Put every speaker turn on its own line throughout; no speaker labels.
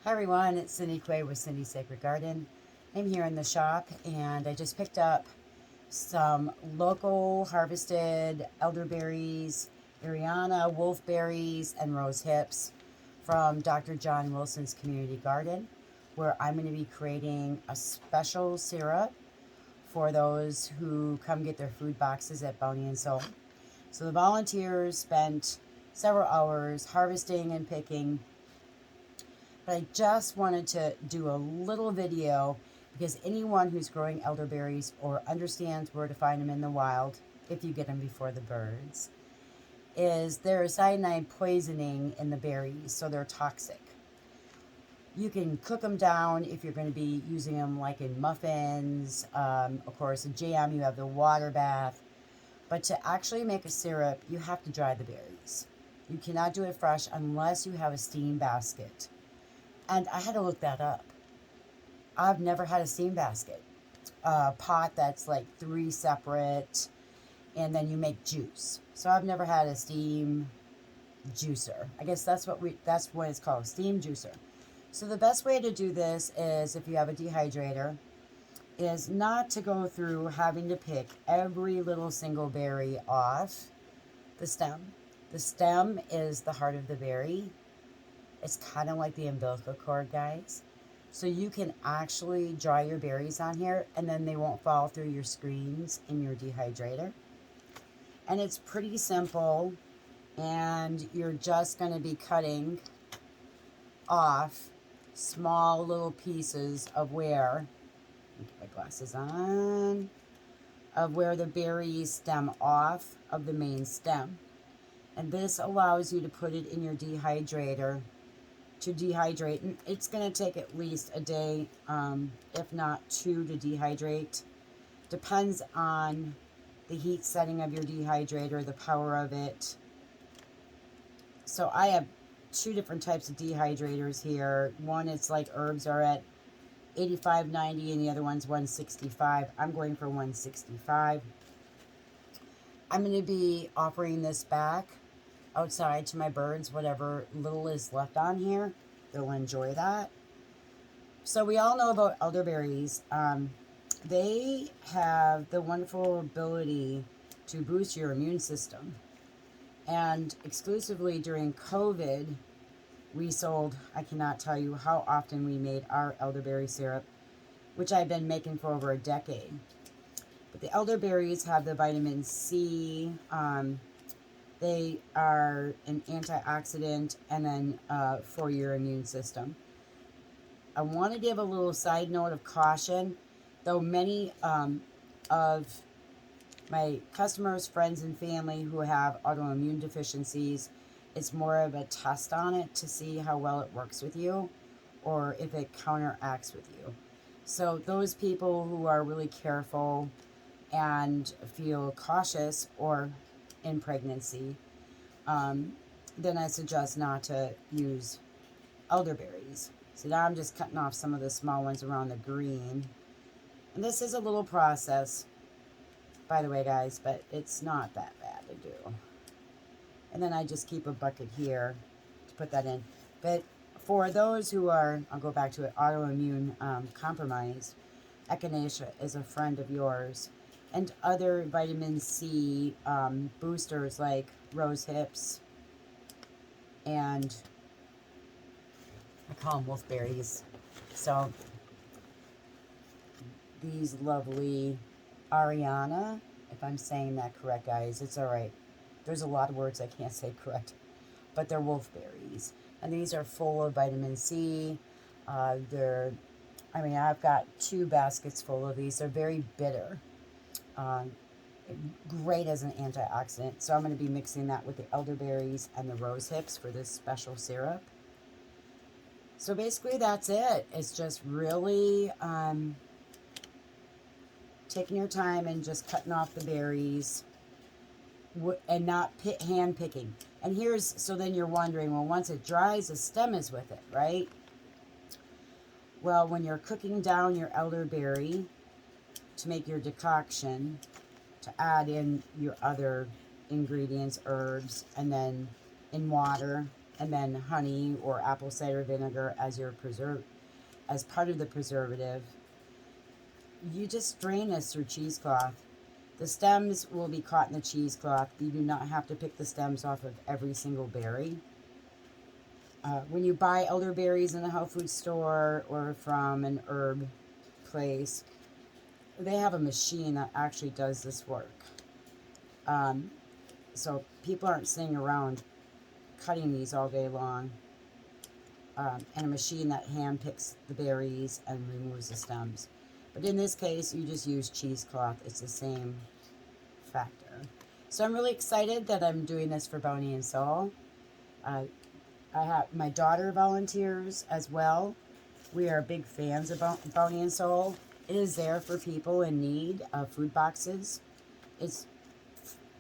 Hi everyone, it's Cindy Quay with Cindy's Sacred Garden. I'm here in the shop and I just picked up some local harvested elderberries, Ariana, wolfberries, and rose hips from Dr. John Wilson's community garden, where I'm going to be creating a special syrup for those who come get their food boxes at Bounty and Soul. So the volunteers spent several hours harvesting and picking, but I just wanted to do a little video because anyone who's growing elderberries or understands where to find them in the wild, if you get them before the birds, is there is cyanide poisoning in the berries, so they're toxic. You can cook them down if you're going to be using them like in muffins, of course, a jam, you have the water bath. But to actually make a syrup, you have to dry the berries. You cannot do it fresh unless you have a steam basket. And I had to look that up. I've never had a steam basket. A pot that's like 3 separate, and then you make juice. So I've never had a steam juicer. I guess that's what it's called, steam juicer. So the best way to do this is, if you have a dehydrator, is not to go through having to pick every little single berry off the stem. The stem is the heart of the berry. It's kind of like the umbilical cord, guys. So you can actually dry your berries on here and then they won't fall through your screens in your dehydrator. And it's pretty simple, and you're just going to be cutting off small little pieces of where, get my glasses on, of where the berries stem off of the main stem. And this allows you to put it in your dehydrator to dehydrate. And it's going to take at least a day, if not 2, to dehydrate. Depends on the heat setting of your dehydrator, the power of it. So I have 2 different types of dehydrators here. One, it's like herbs are at 85-90, and the other one's 165. I'm going for 165. I'm going to be offering this back outside to my birds. Whatever little is left on here, they'll enjoy that. So we all know about elderberries. They have the wonderful ability to boost your immune system. And exclusively during COVID, we sold, I cannot tell you how often we made our elderberry syrup, which I've been making for over a decade. But the elderberries have the vitamin C. They are an antioxidant, and then for your immune system. I want to give a little side note of caution, though many of my customers, friends, and family who have autoimmune deficiencies, it's more of a test on it to see how well it works with you or if it counteracts with you. So those people who are really careful and feel cautious or in pregnancy, then I suggest not to use elderberries. So now I'm just cutting off some of the small ones around the green. And this is a little process, by the way, guys, but it's not that bad to do. And then I just keep a bucket here to put that in. But for those who are, I'll go back to it, autoimmune compromised, echinacea is a friend of yours. And other vitamin C boosters like rose hips and I call them wolfberries. So these lovely Ariana, if I'm saying that correct, guys, it's all right. There's a lot of words I can't say correct, but they're wolfberries. And these are full of vitamin C. I've got 2 baskets full of these. They're very bitter. Great as an antioxidant. So I'm going to be mixing that with the elderberries and the rose hips for this special syrup. So basically that's it. It's just really taking your time and just cutting off the berries and not hand picking. And so then you're wondering, well, once it dries, the stem is with it, right? Well, when you're cooking down your elderberry to make your decoction, to add in your other ingredients, herbs, and then in water, and then honey or apple cider vinegar as your as part of the preservative. You just drain this through cheesecloth. The stems will be caught in the cheesecloth. You do not have to pick the stems off of every single berry. When you buy elderberries in the health food store or from an herb place, they have a machine that actually does this work. So people aren't sitting around cutting these all day long. And a machine that hand picks the berries and removes the stems. But in this case, you just use cheesecloth. It's the same factor. So I'm really excited that I'm doing this for Bony and Soul. I have my daughter volunteers as well. We are big fans of Bony and Soul. It is there for people in need of food boxes. It's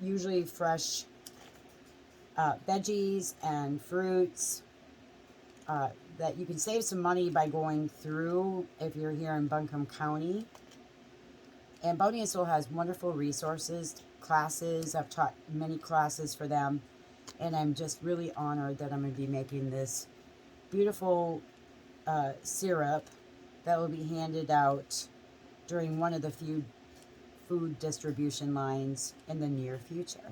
usually fresh veggies and fruits that you can save some money by going through if you're here in Buncombe County. And Bony and Soul has wonderful resources, classes. I've taught many classes for them. And I'm just really honored that I'm going to be making this beautiful syrup that will be handed out during one of the few food distribution lines in the near future.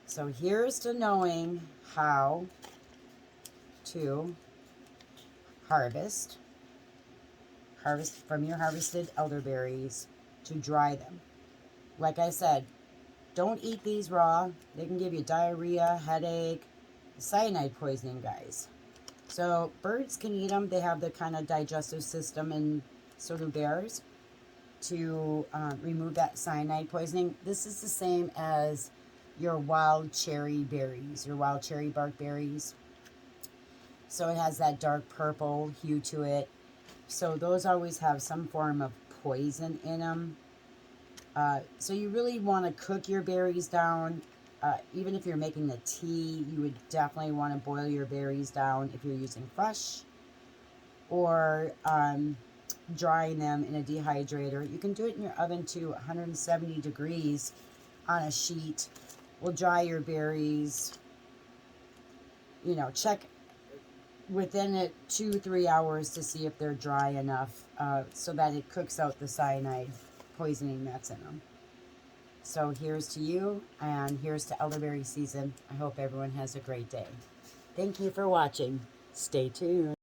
So here's to knowing how to harvest from your harvested elderberries to dry them. Like I said, don't eat these raw. They can give you diarrhea, headache, cyanide poisoning, guys. So birds can eat them. They have the kind of digestive system, and so do bears, to remove that cyanide poisoning. This is the same as your wild cherry berries, your wild cherry bark berries. So it has that dark purple hue to it. So those always have some form of poison in them. So you really want to cook your berries down. Even if you're making the tea, you would definitely want to boil your berries down if you're using fresh. Or drying them in a dehydrator. You can do it in your oven to 170 degrees on a sheet. Will dry your berries. You know, check within 2-3 hours to see if they're dry enough so that it cooks out the cyanide poisoning that's in them. So here's to you, and here's to elderberry season. I hope everyone has a great day. Thank you for watching. Stay tuned.